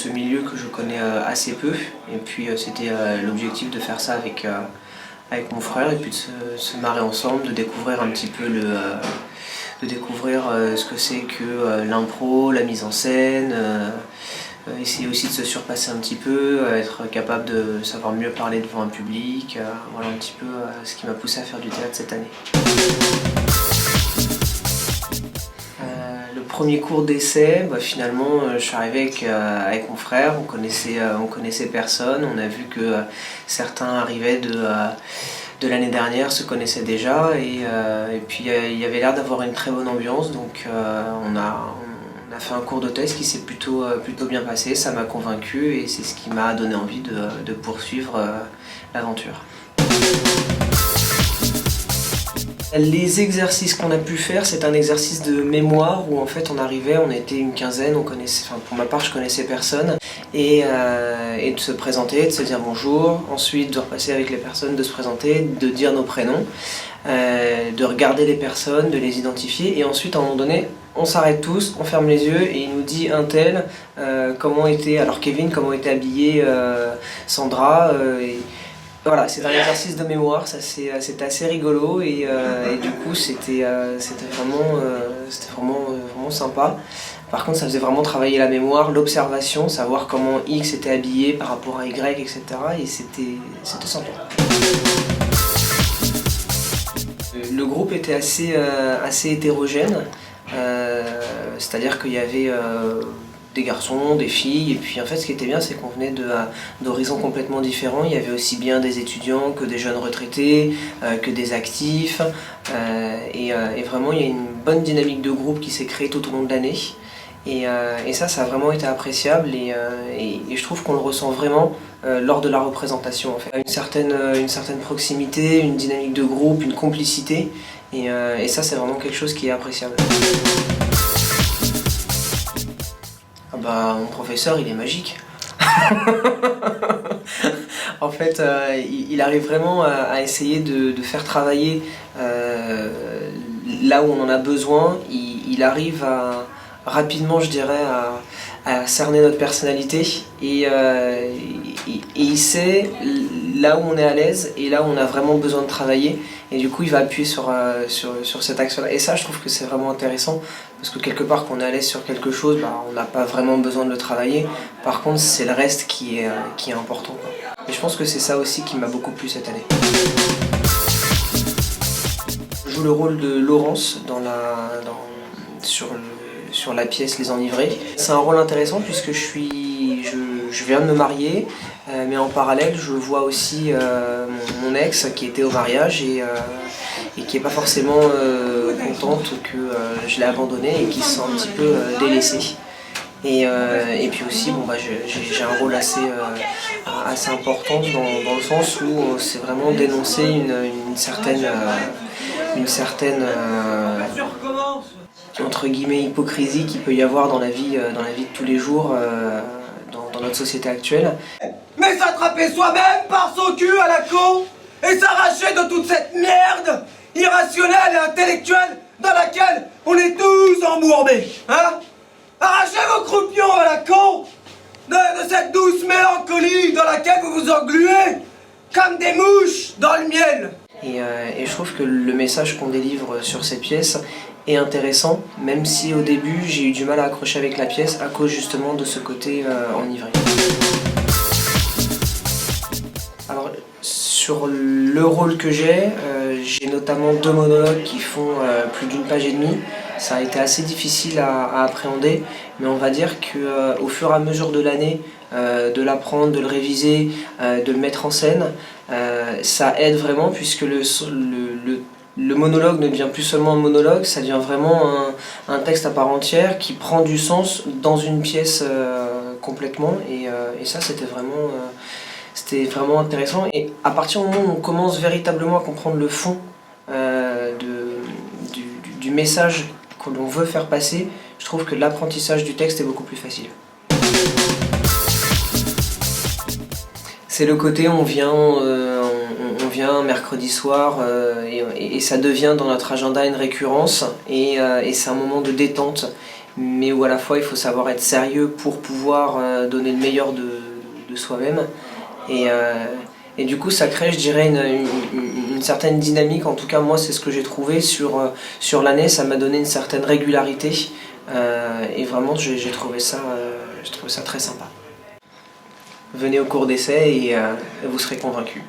ce milieu que je connais assez peu. Et puis c'était l'objectif de faire ça avec mon frère et puis de se marrer ensemble, de découvrir un petit peu ce que c'est que l'impro, la mise en scène, essayer aussi de se surpasser un petit peu, être capable de savoir mieux parler devant un public, voilà un petit peu ce qui m'a poussé à faire du théâtre cette année. Le premier cours d'essai, finalement je suis arrivé avec mon frère, on connaissait personne, on a vu que certains arrivaient de l'année dernière, se connaissaient déjà et puis il y avait l'air d'avoir une très bonne ambiance, donc on a fait un cours de thèse qui s'est plutôt bien passé, ça m'a convaincu et c'est ce qui m'a donné envie de poursuivre l'aventure. Les exercices qu'on a pu faire, c'est un exercice de mémoire où en fait on était une quinzaine, pour ma part je connaissais personne et de se présenter, de se dire bonjour, ensuite de repasser avec les personnes, de se présenter, de dire nos prénoms, de regarder les personnes, de les identifier et ensuite à un moment donné on s'arrête tous, on ferme les yeux et il nous dit un tel, alors Kevin, comment était habillé Sandra. Voilà, c'est un exercice de mémoire, c'était assez rigolo et du coup c'était vraiment sympa. Par contre ça faisait vraiment travailler la mémoire, l'observation, savoir comment X était habillé par rapport à Y, etc. et c'était sympa. Le groupe était assez hétérogène, c'est-à-dire qu'il y avait des garçons, des filles, et puis en fait ce qui était bien c'est qu'on venait d'horizons complètement différents. Il y avait aussi bien des étudiants que des jeunes retraités, que des actifs, et vraiment il y a une bonne dynamique de groupe qui s'est créée tout au long de l'année, et ça a vraiment été appréciable, et je trouve qu'on le ressent vraiment lors de la représentation en fait. Une certaine proximité, une dynamique de groupe, une complicité, et ça c'est vraiment quelque chose qui est appréciable. Mon professeur, il est magique. En fait, il arrive vraiment à essayer de faire travailler là où on en a besoin. Il arrive rapidement, je dirais, à cerner notre personnalité et il sait là où on est à l'aise et là où on a vraiment besoin de travailler, et du coup il va appuyer sur cet axe-là, et ça je trouve que c'est vraiment intéressant parce que quelque part quand on est à l'aise sur quelque chose, on n'a pas vraiment besoin de le travailler, par contre c'est le reste qui est important, quoi. Et je pense que c'est ça aussi qui m'a beaucoup plu cette année. Je joue le rôle de Laurence sur la pièce Les Enivrés. C'est un rôle intéressant puisque je viens de me marier, mais en parallèle je vois aussi mon ex qui était au mariage et qui n'est pas forcément contente que je l'ai abandonnée et qui se sent un petit peu délaissée. Et puis aussi j'ai un rôle assez important dans le sens où c'est vraiment dénoncer une certaine entre guillemets hypocrisie qu'il peut y avoir dans la vie de tous les jours dans notre société actuelle. Mais s'attraper soi-même par son cul à la con et s'arracher de toute cette merde irrationnelle et intellectuelle dans laquelle on est tous embourbés, hein? Arrachez vos croupions à la con de cette douce mélancolie dans laquelle vous vous engluez comme des mouches dans le miel. Et je trouve que le message qu'on délivre sur cette pièce est intéressant, même si au début j'ai eu du mal à accrocher avec la pièce à cause justement de ce côté enivré. Alors sur le rôle que j'ai notamment 2 monologues qui font plus d'1 page et demie. Ça a été assez difficile à appréhender, mais on va dire qu'au fur et à mesure de l'année, de l'apprendre, de le réviser, de le mettre en scène, ça aide vraiment puisque le monologue ne devient plus seulement un monologue, ça devient vraiment un texte à part entière qui prend du sens dans une pièce complètement, et ça c'était vraiment intéressant. Et à partir du moment où on commence véritablement à comprendre le fond du message que l'on veut faire passer, je trouve que l'apprentissage du texte est beaucoup plus facile. C'est le côté on vient mercredi soir et ça devient dans notre agenda une récurrence, et c'est un moment de détente mais où à la fois il faut savoir être sérieux pour pouvoir donner le meilleur de soi-même. Et du coup ça crée, je dirais, une certaine dynamique. En tout cas moi c'est ce que j'ai trouvé sur l'année, ça m'a donné une certaine régularité et vraiment j'ai trouvé ça très sympa. Venez au cours d'essai et vous serez convaincus.